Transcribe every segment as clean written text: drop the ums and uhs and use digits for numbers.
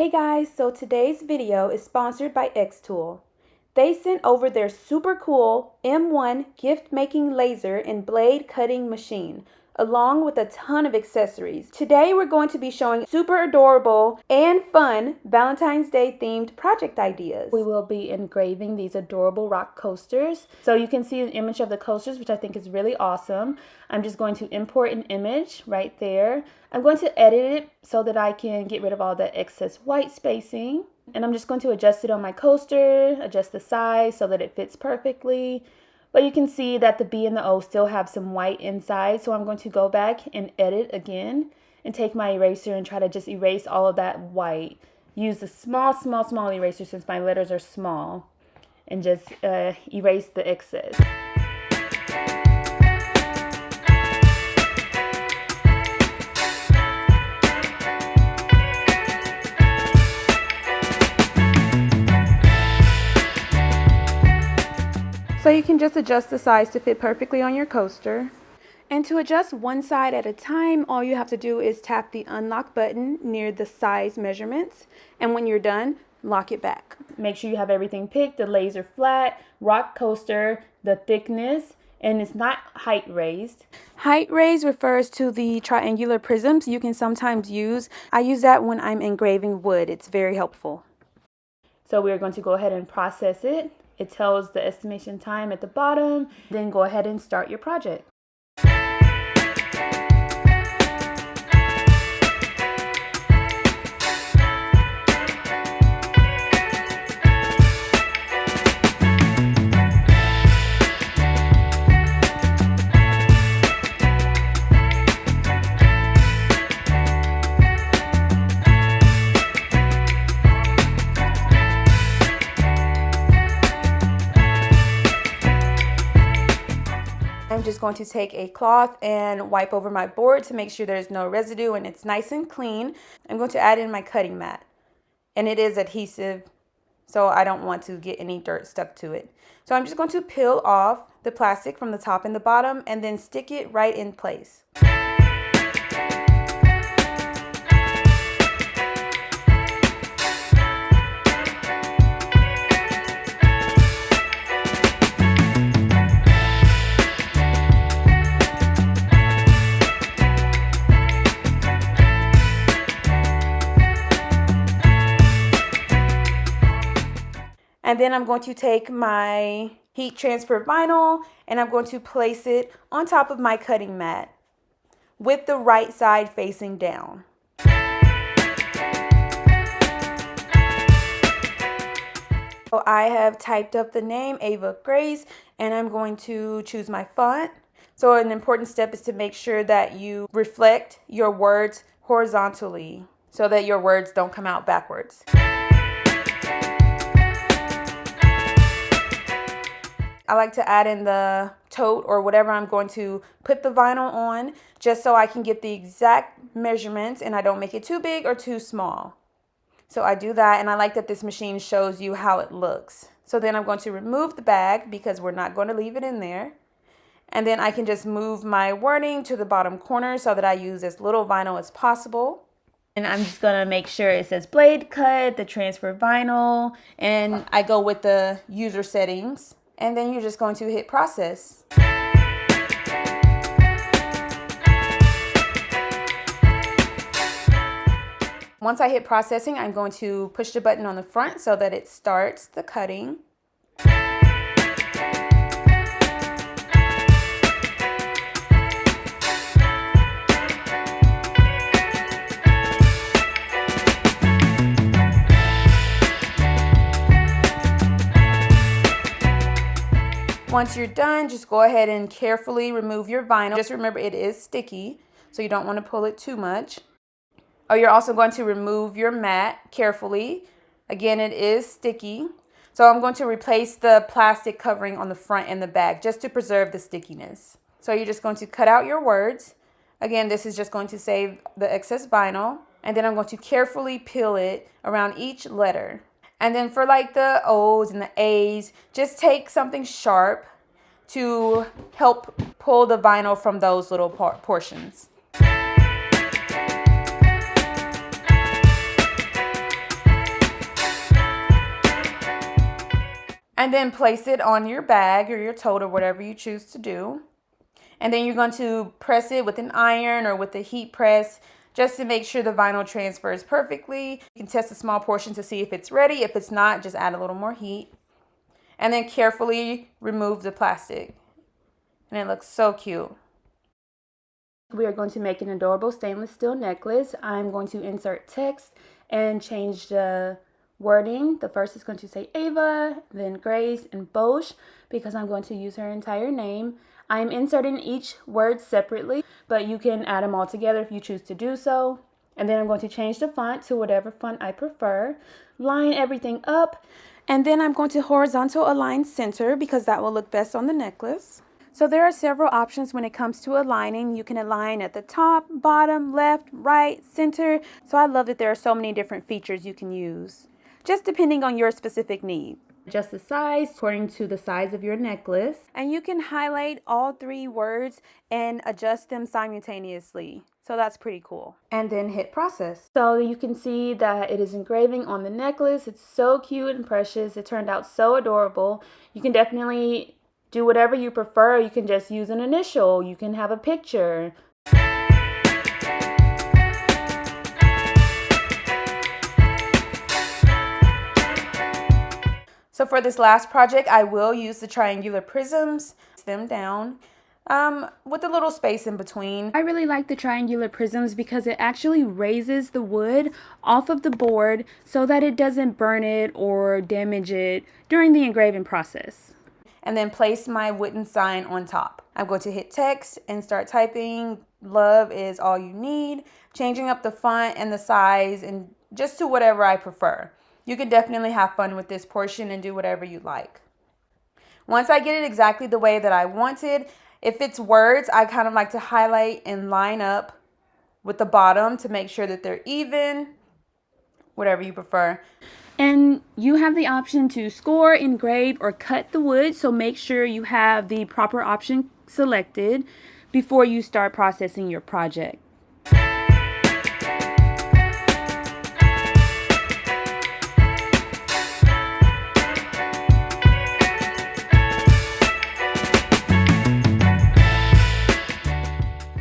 Hey guys, so today's video is sponsored by xTOOL. They sent over their super cool M1 gift making laser and blade cutting machine, along with a ton of accessories. Today we're going to be showing super adorable and fun Valentine's Day themed project ideas. We will be engraving these adorable rock coasters. So you can see an image of the coasters, which I think is really awesome. I'm just going to import an image right there. I'm going to edit it so that I can get rid of all the excess white spacing. And I'm just going to adjust it on my coaster, adjust the size so that it fits perfectly. But you can see that the B and the O still have some white inside. So I'm going to go back and edit again and take my eraser and try to just erase all of that white. Use the small eraser since my letters are small and just erase the excess. So you can just adjust the size to fit perfectly on your coaster. And to adjust one side at a time, all you have to do is tap the unlock button near the size measurements. And when you're done, lock it back. Make sure you have everything picked, the laser flat, rock coaster, the thickness, and it's not height raised. Height raised refers to the triangular prisms you can sometimes use. I use that when I'm engraving wood. It's very helpful. So we're going to go ahead and process it. It tells the estimation time at the bottom. Then go ahead and start your project. I'm just going to take a cloth and wipe over my board to make sure there's no residue and it's nice and clean. I'm going to add in my cutting mat, and it is adhesive, so I don't want to get any dirt stuck to it. So I'm just going to peel off the plastic from the top and the bottom and then stick it right in place. And then I'm going to take my heat transfer vinyl and I'm going to place it on top of my cutting mat with the right side facing down. So I have typed up the name Ava Grace and I'm going to choose my font. So an important step is to make sure that you reflect your words horizontally so that your words don't come out backwards. I like to add in the tote or whatever I'm going to put the vinyl on just so I can get the exact measurements and I don't make it too big or too small. So I do that, and I like that this machine shows you how it looks. So then I'm going to remove the bag because we're not going to leave it in there. And then I can just move my wording to the bottom corner so that I use as little vinyl as possible. And I'm just going to make sure it says blade cut, the transfer vinyl, and I go with the user settings. And then you're just going to hit process. Once I hit processing, I'm going to push the button on the front so that it starts the cutting. Once you're done, just go ahead and carefully remove your vinyl. Just remember it is sticky, so you don't want to pull it too much. Oh, you're also going to remove your mat carefully. Again, it is sticky. So I'm going to replace the plastic covering on the front and the back just to preserve the stickiness. So you're just going to cut out your words. Again, this is just going to save the excess vinyl. And then I'm going to carefully peel it around each letter. And then for like the O's and the A's, just take something sharp to help pull the vinyl from those little portions. And then place it on your bag or your tote or whatever you choose to do. And then you're going to press it with an iron or with a heat press just to make sure the vinyl transfers perfectly. You can test a small portion to see if it's ready. If it's not, just add a little more heat. And then carefully remove the plastic. And it looks so cute. We are going to make an adorable stainless steel necklace. I'm going to insert text and change the wording. The first is going to say Ava, then Grace, and Bosh, because I'm going to use her entire name. I'm inserting each word separately, but you can add them all together if you choose to do so. And then I'm going to change the font to whatever font I prefer. Line everything up. And then I'm going to horizontal align center because that will look best on the necklace. So there are several options when it comes to aligning. You can align at the top, bottom, left, right, center. So I love that there are so many different features you can use, just depending on your specific need. Adjust the size according to the size of your necklace. And you can highlight all 3 words and adjust them simultaneously. So that's pretty cool. And then hit process. So you can see that it is engraving on the necklace. It's so cute and precious. It turned out so adorable. You can definitely do whatever you prefer. You can just use an initial. You can have a picture. So for this last project, I will use the triangular prisms, them down with a little space in between. I really like the triangular prisms because it actually raises the wood off of the board so that it doesn't burn it or damage it during the engraving process. And then place my wooden sign on top. I'm going to hit text and start typing. Love is all you need. Changing up the font and the size and just to whatever I prefer. You can definitely have fun with this portion and do whatever you like. Once I get it exactly the way that I wanted, if it's words, I kind of like to highlight and line up with the bottom to make sure that they're even, whatever you prefer. And you have the option to score, engrave, or cut the wood, so make sure you have the proper option selected before you start processing your project.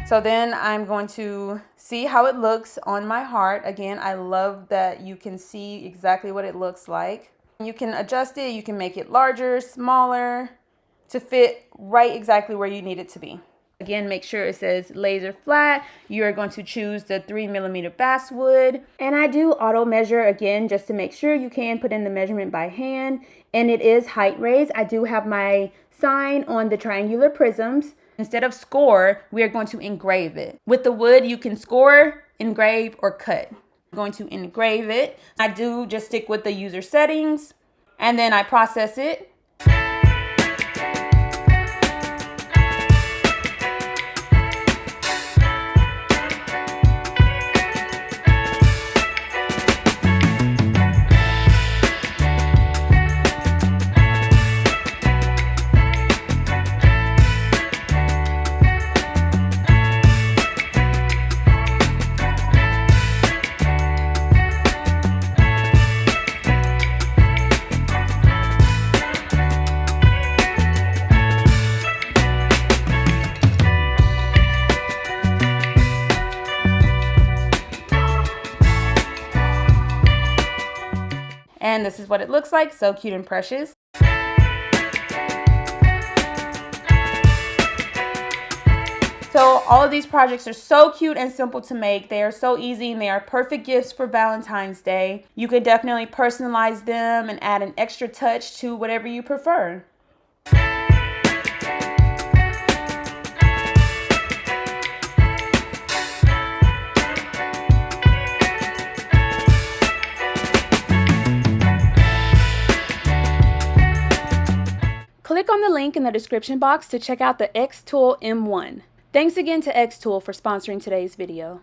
So then I'm going to see how it looks on my heart. Again, I love that you can see exactly what it looks like. You can adjust it, you can make it larger, smaller, to fit right exactly where you need it to be. Again, make sure it says laser flat. You're going to choose the 3mm basswood. And I do auto measure again, just to make sure. You can put in the measurement by hand. And it is height raised. I do have my sign on the triangular prisms. Instead of score, we are going to engrave it. With the wood, you can score, engrave, or cut. I'm going to engrave it. I do just stick with the user settings, and then I process it. And this is what it looks like, so cute and precious. So all of these projects are so cute and simple to make. They are so easy and they are perfect gifts for Valentine's Day. You could definitely personalize them and add an extra touch to whatever you prefer. Click on the link in the description box to check out the xTOOL M1. Thanks again to xTOOL for sponsoring today's video.